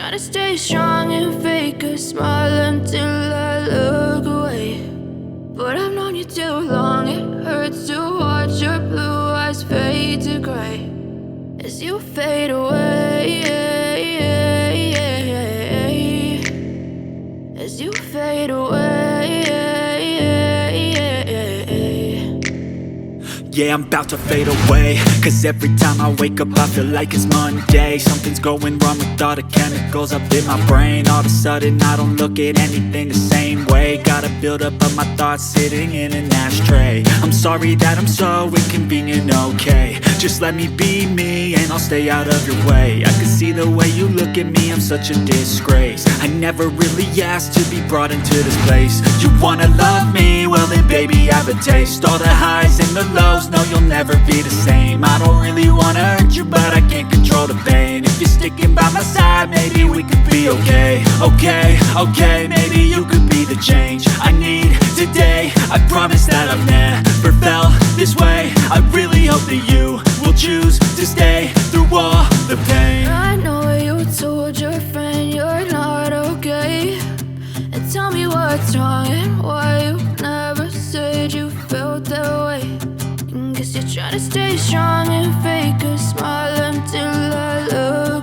try to stay strong and fake a smile until I look away. But I've known you too long, it hurts to watch your blue eyes fade to gray as you fade away, as you fade away. Yeah, I'm about to fade away, cause every time I wake up I feel like it's Monday. Something's going wrong with all the chemicals up in my brain. All of a sudden I don't look at anything the same way. Gotta build up of my thoughts sitting in an ashtray. I'm sorry that I'm so inconvenient, okay. Just let me be me and I'll stay out of your way. I can see the way you look at me, I'm such a disgrace. I never really asked to be brought into this place. You wanna love me? Well then baby I have a taste. All the highs and the lows, no you'll never be the same. I don't really wanna hurt you but I can't control the pain. If you're sticking by my side maybe we could be okay. Okay, maybe you could be the change I need today. I promise that I've never felt this way. I really hope that you will choose to stay through all the pain. I know you told your friend you're not okay, and tell me what's wrong and why you never said you felt that way. Guess you try to stay strong and fake a smile until I look